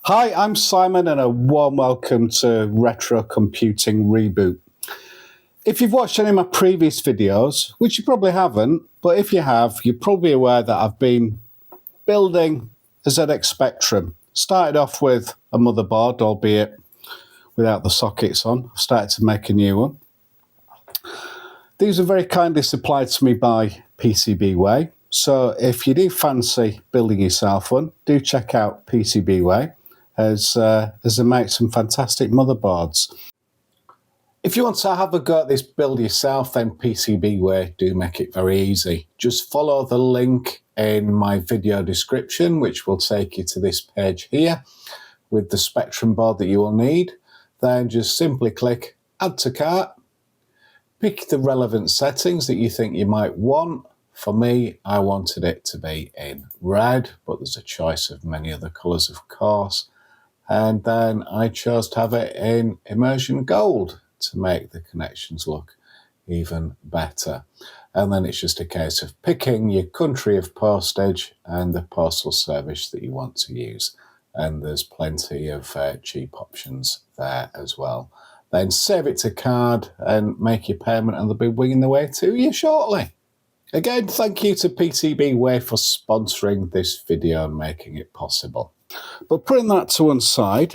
Hi, I'm Simon and a warm welcome to Retro Computing Reboot. If you've watched any of my previous videos, which you probably haven't, but if you have, you're probably aware that I've been building a ZX Spectrum. Started off with a motherboard, albeit without the sockets on. I've started to make a new one. These are very kindly supplied to me by PCBWay. So if you do fancy building yourself one, do check out PCBWay. As they make some fantastic motherboards. If you want to have a go at this build yourself, then PCBWay do make it very easy. Just follow the link in my video description, which will take you to this page here with the Spectrum board that you will need. Then just simply click Add to Cart, pick the relevant settings that you think you might want. For me, I wanted it to be in red, but there's a choice of many other colours, of course. And then I chose to have it in immersion gold to make the connections look even better. And then it's just a case of picking your country of postage and the postal service that you want to use. And there's plenty of cheap options there as well. Then save it to card and make your payment, and they'll be winging their way to you shortly. Again, thank you to PCBWay for sponsoring this video and making it possible. But putting that to one side,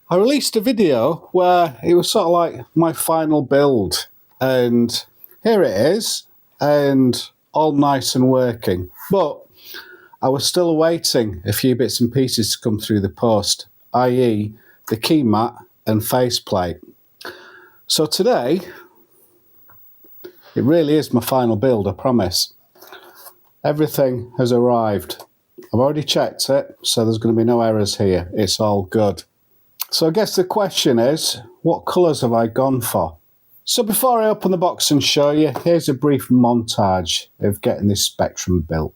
I released a video where it was sort of like my final build. And here it is, and all nice and working. But I was still awaiting a few bits and pieces to come through the post, i.e. the key mat and faceplate. So today, it really is my final build, I promise. Everything has arrived. I've already checked it, so there's going to be no errors here. It's all good. So I guess the question is, what colours have I gone for? So before I open the box and show you, here's a brief montage of getting this Spectrum built.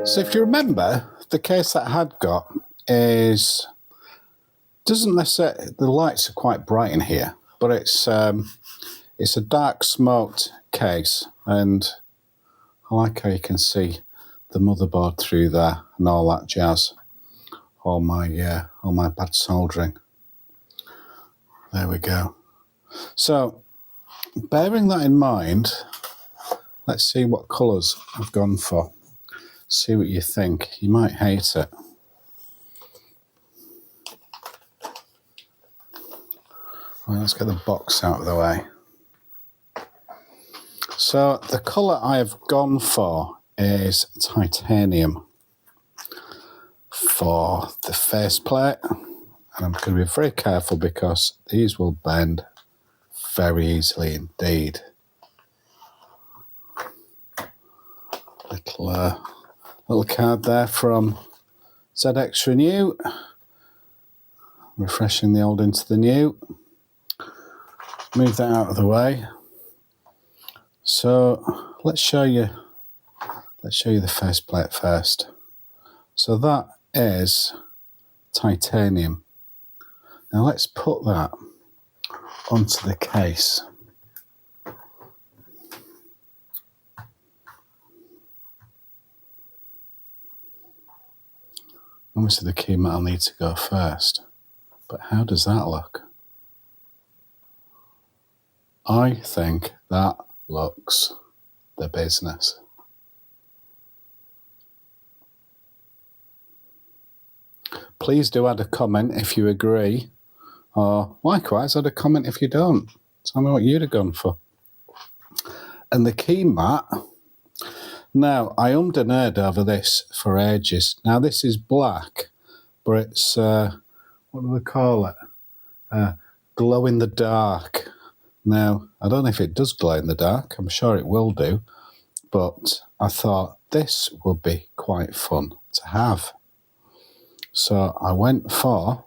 So if you remember, the case that I had got doesn't necessarily, the lights are quite bright in here, but it's a dark smoked case, and I like how you can see the motherboard through there and all that jazz. All my bad soldering. There we go. So bearing that in mind, let's see what colours I've gone for. See what you think. You might hate it. Right, let's get the box out of the way. So the colour I have gone for is titanium for the faceplate, and I'm going to be very careful because these will bend very easily indeed. Little card there from ZX Renew, refreshing the old into the new. Move that out of the way. So let's show you the faceplate first. So that is titanium. Now let's put that onto the case. Obviously the key metal needs to go first, but how does that look? I think that looks the business. Please do add a comment if you agree, or likewise add a comment if you don't. Tell me what you'd have gone for. And the key mat, now I ummed and ahed over this for ages. Now this is black, but it's, what do they call it? Glow in the dark. Now, I don't know if it does glow in the dark. I'm sure it will do. But I thought this would be quite fun to have. So I went for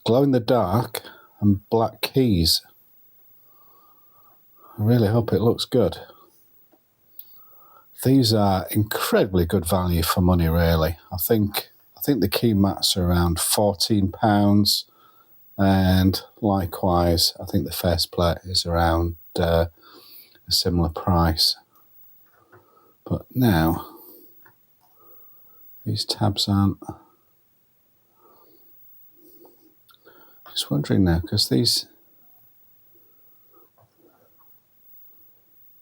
glow in the dark and black keys. I really hope it looks good. These are incredibly good value for money, really. I think the key mats are around £14. And likewise, I think the faceplate is around a similar price. But now, these tabs aren't. Just wondering now, because these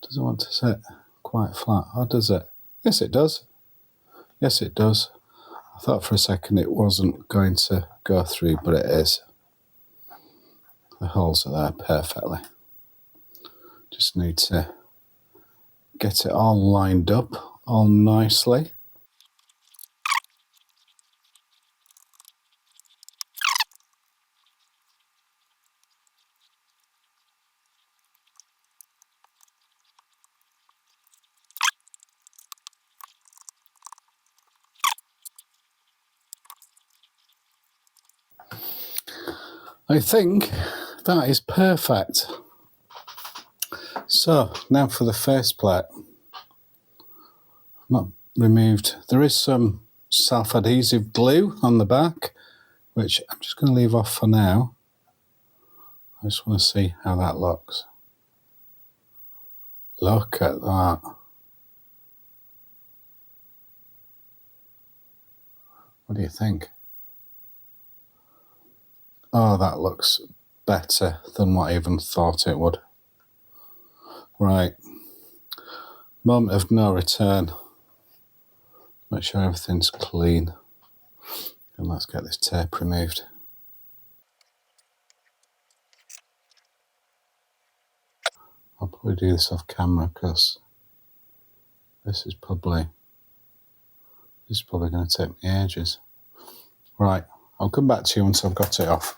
doesn't want to sit quite flat, or does it? Yes, it does. Yes, it does. I thought for a second it wasn't going to go through, but it is. The holes are there perfectly. Just need to get it all lined up all nicely. I think that is perfect. So now for the faceplate. Not removed. There is some self-adhesive glue on the back, which I'm just going to leave off for now. I just want to see how that looks. Look at that. What do you think? Oh, that looks better than what I even thought it would. Right. Moment of no return. Make sure everything's clean. And let's get this tape removed. I'll probably do this off camera because this is probably going to take me ages. Right, I'll come back to you once I've got it off.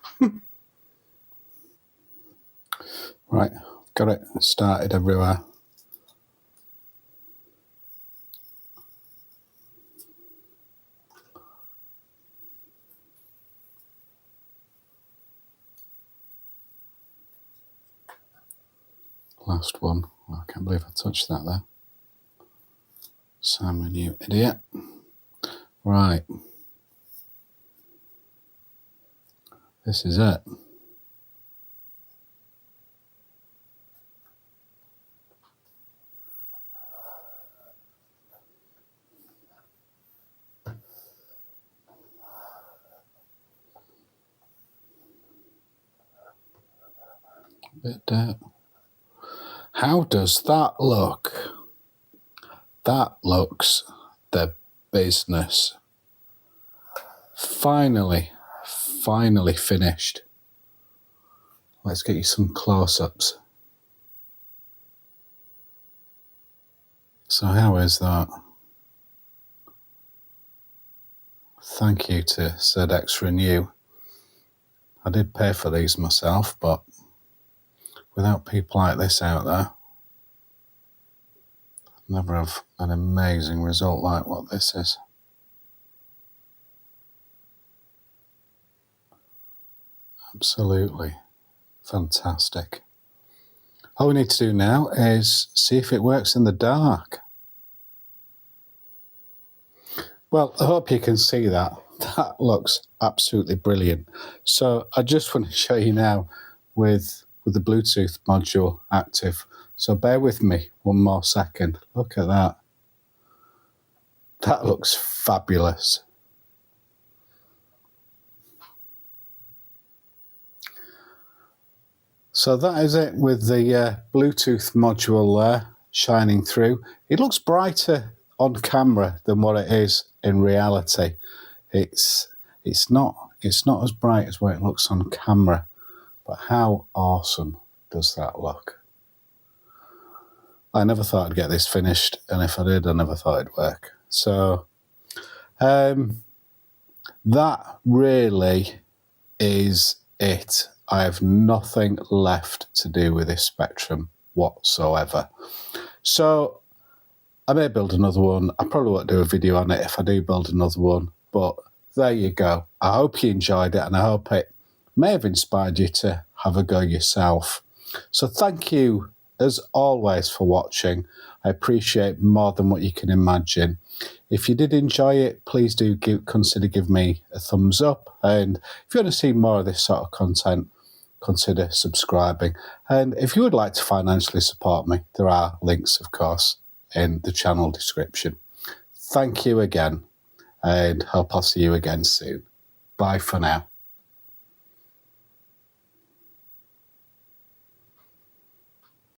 Right, got it started everywhere. Last one. Oh, I can't believe I touched that there. Simon, you idiot. Right. This is it. Bit dirt. How does that look? That looks the business. Finally finished. Let's get you some close-ups. So how is that? Thank you to ZX Renew. I did pay for these myself, but without people like this out there, I'd never have an amazing result like what this is. Absolutely fantastic. All we need to do now is see if it works in the dark. Well, I hope you can see that. That looks absolutely brilliant. So I just want to show you now with the Bluetooth module active. So bear with me one more second. Look at that. That looks fabulous. So that is it with the Bluetooth module there shining through. It looks brighter on camera than what it is in reality. It's not as bright as what it looks on camera, but how awesome does that look? I never thought I'd get this finished, and if I did, I never thought it'd work. So that really is it. I have nothing left to do with this Spectrum whatsoever. So I may build another one. I probably won't do a video on it if I do build another one, but there you go. I hope you enjoyed it, and I hope it may have inspired you to have a go yourself. So thank you, as always, for watching. I appreciate more than what you can imagine. If you did enjoy it, please do consider giving me a thumbs up. And if you want to see more of this sort of content, consider subscribing. And if you would like to financially support me, there are links, of course, in the channel description. Thank you again, and hope I'll see you again soon. Bye for now.